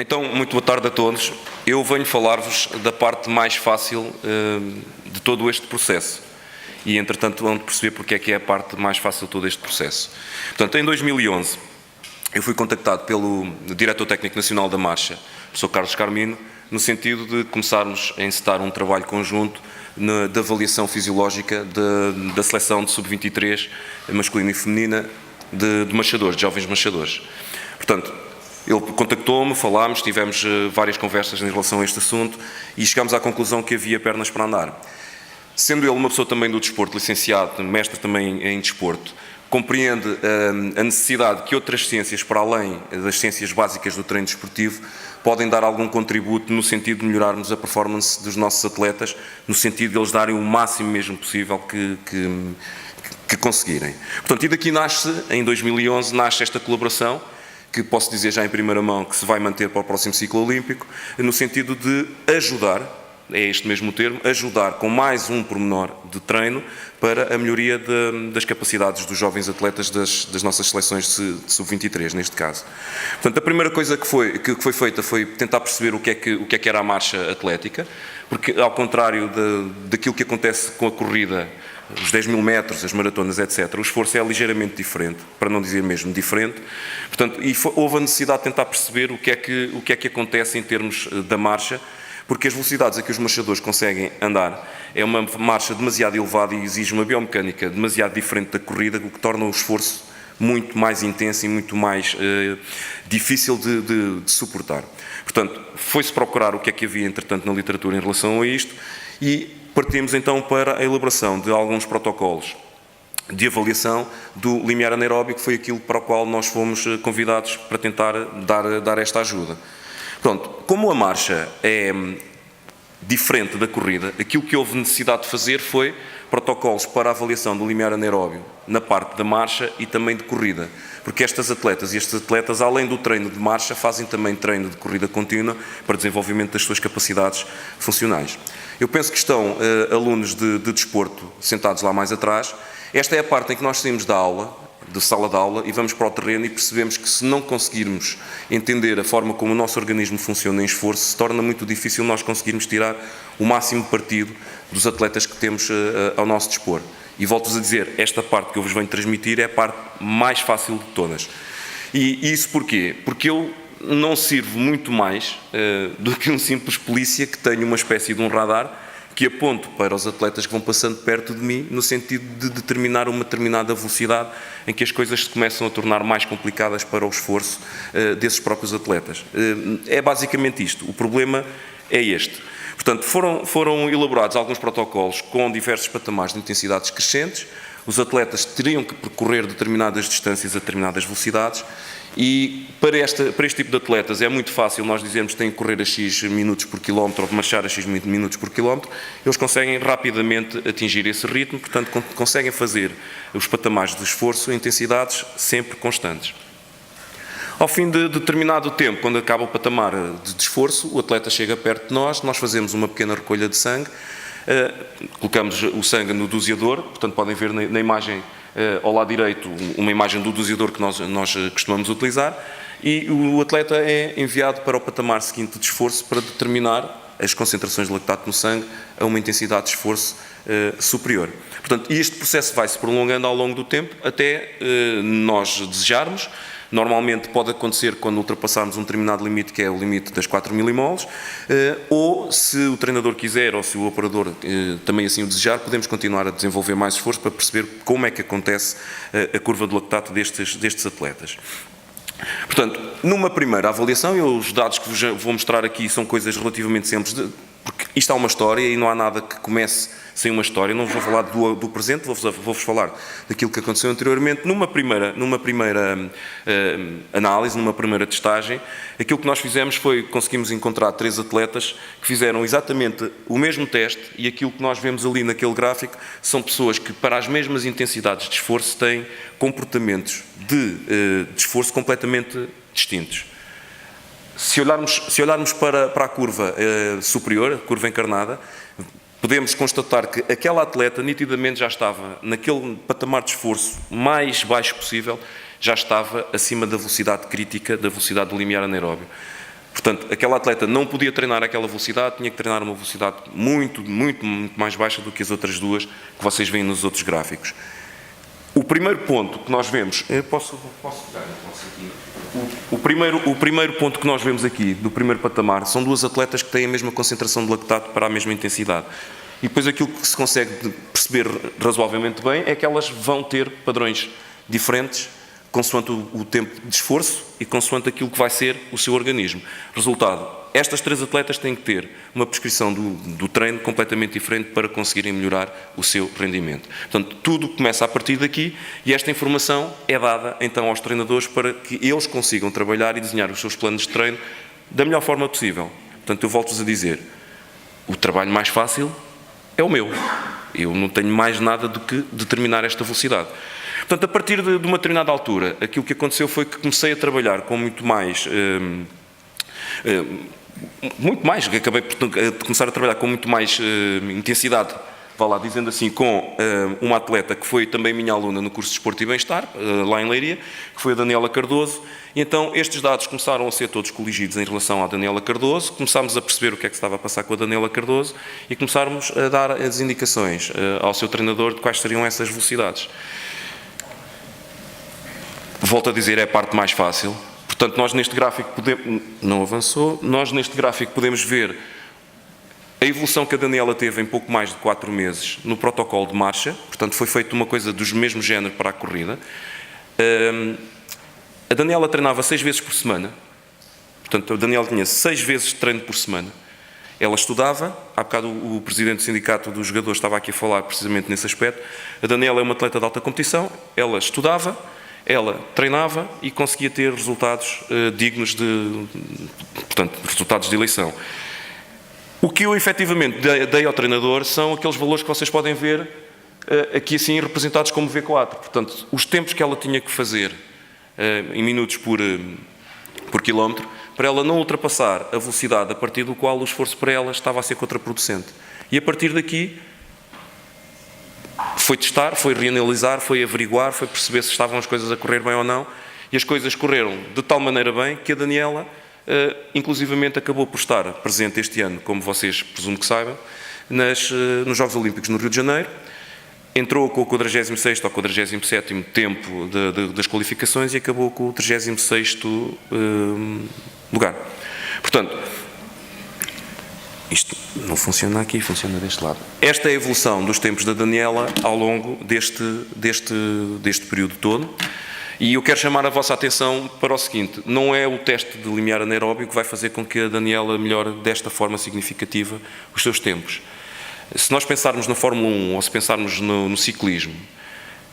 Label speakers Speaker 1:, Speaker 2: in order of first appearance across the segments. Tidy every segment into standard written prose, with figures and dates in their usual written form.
Speaker 1: Então, muito boa tarde a todos. Eu venho falar-vos da parte mais fácil de todo este processo. E, entretanto, vão perceber porque é que é a parte mais fácil de todo este processo. Portanto, em 2011, eu fui contactado pelo Diretor Técnico Nacional da Marcha, o professor Carlos Carmino, no sentido de começarmos a encetar um trabalho conjunto de avaliação fisiológica da seleção de sub-23 masculina e feminina de marchadores, de jovens marchadores. Portanto, ele contactou-me, falámos, tivemos várias conversas em relação a este assunto e chegámos à conclusão que havia pernas para andar. Sendo ele uma pessoa também do desporto, licenciado, mestre também em desporto, compreende a necessidade que outras ciências, para além das ciências básicas do treino desportivo, podem dar algum contributo no sentido de melhorarmos a performance dos nossos atletas, no sentido de eles darem o máximo mesmo possível que conseguirem. Portanto, e daqui nasce, em 2011, nasce esta colaboração, que posso dizer já em primeira mão que se vai manter para o próximo ciclo olímpico, no sentido de ajudar, é este mesmo termo, ajudar com mais um pormenor de treino para a melhoria das capacidades dos jovens atletas das nossas seleções de sub-23, neste caso. Portanto, a primeira coisa que foi feita foi tentar perceber o que é que era a marcha atlética, porque ao contrário daquilo que acontece com a corrida, os 10 mil metros, as maratonas, etc., o esforço é ligeiramente diferente, para não dizer mesmo diferente. Portanto, houve a necessidade de tentar perceber o que é que acontece em termos da marcha, porque as velocidades a que os marchadores conseguem andar é uma marcha demasiado elevada e exige uma biomecânica demasiado diferente da corrida, o que torna o esforço muito mais intenso e muito mais difícil de suportar. Portanto, foi-se procurar o que é que havia, entretanto, na literatura em relação a isto e partimos então para a elaboração de alguns protocolos de avaliação do limiar anaeróbio, que foi aquilo para o qual nós fomos convidados para tentar dar esta ajuda. Pronto, como a marcha é diferente da corrida, aquilo que houve necessidade de fazer foi protocolos para a avaliação do limiar anaeróbio na parte da marcha e também de corrida, porque estas atletas e estes atletas, além do treino de marcha, fazem também treino de corrida contínua para desenvolvimento das suas capacidades funcionais. Eu penso que estão alunos de desporto sentados lá mais atrás. Esta é a parte em que nós saímos da aula, de sala de aula, e vamos para o terreno e percebemos que se não conseguirmos entender a forma como o nosso organismo funciona em esforço, se torna muito difícil nós conseguirmos tirar o máximo partido dos atletas que temos ao nosso dispor. E volto-vos a dizer, esta parte que eu vos venho transmitir é a parte mais fácil de todas. E isso porquê? Porque eu não sirvo muito mais do que um simples polícia que tenha uma espécie de um radar que aponto para os atletas que vão passando perto de mim, no sentido de determinar uma determinada velocidade em que as coisas se começam a tornar mais complicadas para o esforço desses próprios atletas. É basicamente isto. O problema é este. Portanto, foram elaborados alguns protocolos com diversos patamares de intensidades crescentes. Os atletas teriam que percorrer determinadas distâncias a determinadas velocidades e para este tipo de atletas é muito fácil nós dizermos que têm que correr a X minutos por quilómetro ou marchar a X minutos por quilómetro. Eles conseguem rapidamente atingir esse ritmo, portanto conseguem fazer os patamares de esforço em intensidades sempre constantes. Ao fim de determinado tempo, quando acaba o patamar de esforço, o atleta chega perto de nós fazemos uma pequena recolha de sangue, colocamos o sangue no doseador, portanto podem ver na imagem ao lado direito uma imagem do doseador que nós costumamos utilizar e o atleta é enviado para o patamar seguinte de esforço para determinar as concentrações de lactato no sangue a uma intensidade de esforço superior. Portanto, este processo vai-se prolongando ao longo do tempo até nós desejarmos. Normalmente pode acontecer quando ultrapassarmos um determinado limite, que é o limite das 4 milimoles, ou se o treinador quiser, ou se o operador também assim o desejar, podemos continuar a desenvolver mais esforço para perceber como é que acontece a curva de lactato destes atletas. Portanto, numa primeira avaliação, os dados que vos vou mostrar aqui são coisas relativamente simples, porque isto é uma história e não há nada que comece sem uma história. Não vos vou falar do presente, vou-vos falar daquilo que aconteceu anteriormente. Numa primeira análise, numa primeira testagem, aquilo que nós fizemos foi, conseguimos encontrar 3 atletas que fizeram exatamente o mesmo teste e aquilo que nós vemos ali naquele gráfico são pessoas que, para as mesmas intensidades de esforço, têm comportamentos de esforço completamente distintos. Se olharmos para a curva superior, a curva encarnada, podemos constatar que aquela atleta nitidamente já estava naquele patamar de esforço mais baixo possível, já estava acima da velocidade crítica, da velocidade do limiar anaeróbio. Portanto, aquela atleta não podia treinar aquela velocidade, tinha que treinar uma velocidade muito mais baixa do que as outras duas que vocês veem nos outros gráficos. O primeiro ponto que nós vemos... Posso pegar? O primeiro ponto que nós vemos aqui, do primeiro patamar, são duas atletas que têm a mesma concentração de lactato para a mesma intensidade. E depois aquilo que se consegue perceber razoavelmente bem é que elas vão ter padrões diferentes consoante o tempo de esforço e consoante aquilo que vai ser o seu organismo. Resultado, estas três atletas têm que ter uma prescrição do treino completamente diferente para conseguirem melhorar o seu rendimento. Portanto, tudo começa a partir daqui e esta informação é dada então aos treinadores para que eles consigam trabalhar e desenhar os seus planos de treino da melhor forma possível. Portanto, eu volto-vos a dizer, o trabalho mais fácil é o meu. Eu não tenho mais nada do que determinar esta velocidade. Portanto, a partir de uma determinada altura, aquilo que aconteceu foi que comecei a trabalhar com muito mais, acabei por começar a trabalhar com muito mais intensidade, vá lá, dizendo assim, com uma atleta que foi também minha aluna no curso de Desporto e Bem-Estar, lá em Leiria, que foi a Daniela Cardoso, e então estes dados começaram a ser todos coligidos em relação à Daniela Cardoso, começámos a perceber o que é que se estava a passar com a Daniela Cardoso e começámos a dar as indicações ao seu treinador de quais seriam essas velocidades. Volto a dizer, é a parte mais fácil. Portanto, nós neste gráfico podemos... Não avançou. Nós neste gráfico podemos ver a evolução que a Daniela teve em pouco mais de 4 meses no protocolo de marcha. Portanto, foi feita uma coisa dos mesmo género para a corrida. A Daniela treinava 6 vezes por semana. Portanto, a Daniela tinha 6 vezes de treino por semana. Ela estudava. Há bocado o presidente do sindicato dos jogadores estava aqui a falar precisamente nesse aspecto. A Daniela é uma atleta de alta competição. Ela estudava. Ela treinava e conseguia ter resultados dignos portanto, resultados de eleição. O que eu efetivamente dei ao treinador são aqueles valores que vocês podem ver aqui assim representados como V4. Portanto, os tempos que ela tinha que fazer em minutos por quilómetro, para ela não ultrapassar a velocidade a partir do qual o esforço para ela estava a ser contraproducente. E a partir daqui foi testar, foi reanalisar, foi averiguar, foi perceber se estavam as coisas a correr bem ou não, e as coisas correram de tal maneira bem que a Daniela, inclusivamente, acabou por estar presente este ano, como vocês presumo que saibam, nos Jogos Olímpicos no Rio de Janeiro, entrou com o 46º ou 47º tempo das qualificações e acabou com o 36º lugar. Portanto, isto não funciona aqui, funciona deste lado. Esta é a evolução dos tempos da Daniela ao longo deste período todo. E eu quero chamar a vossa atenção para o seguinte, não é o teste de limiar anaeróbio que vai fazer com que a Daniela melhore desta forma significativa os seus tempos. Se nós pensarmos na Fórmula 1 ou se pensarmos no ciclismo,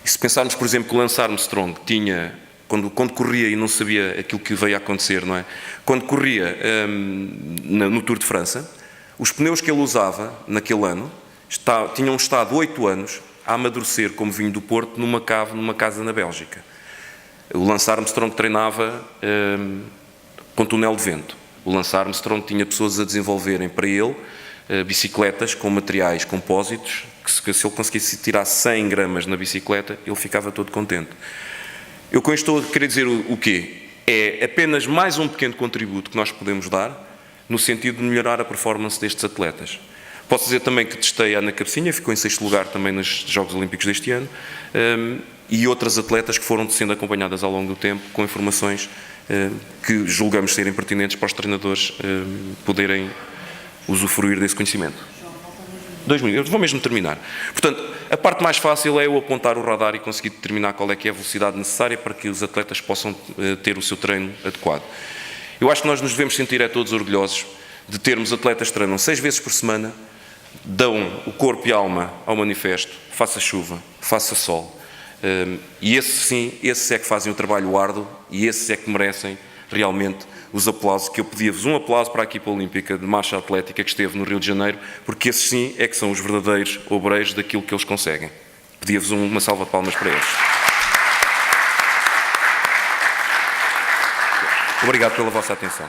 Speaker 1: e se pensarmos, por exemplo, que o Lance Armstrong tinha... Quando corria e não sabia aquilo que veio a acontecer, não é? Quando corria no Tour de França, os pneus que ele usava naquele ano tinham estado 8 anos a amadurecer como vinho do Porto numa casa na Bélgica. O Lance Armstrong treinava com túnel de vento. O Lance Armstrong tinha pessoas a desenvolverem para ele bicicletas com materiais compósitos, que se ele conseguisse tirar 100 gramas na bicicleta, ele ficava todo contente. Eu com isto estou a querer dizer o quê? É apenas mais um pequeno contributo que nós podemos dar no sentido de melhorar a performance destes atletas. Posso dizer também que testei a Ana Cabecinha, ficou em 6º lugar também nos Jogos Olímpicos deste ano, e outras atletas que foram sendo acompanhadas ao longo do tempo com informações que julgamos serem pertinentes para os treinadores poderem usufruir desse conhecimento. 2 minutos, eu vou mesmo terminar. Portanto, a parte mais fácil é eu apontar o radar e conseguir determinar qual é que é a velocidade necessária para que os atletas possam ter o seu treino adequado. Eu acho que nós nos devemos sentir todos orgulhosos de termos atletas que treinam 6 vezes por semana, dão o corpo e a alma ao manifesto, faça chuva, faça sol. E esses é que fazem o trabalho árduo e esses é que merecem realmente os aplausos, que eu pedia-vos um aplauso para a equipa olímpica de marcha atlética que esteve no Rio de Janeiro, porque esses sim é que são os verdadeiros obreiros daquilo que eles conseguem. Pedia-vos uma salva de palmas para eles. Obrigado pela vossa atenção.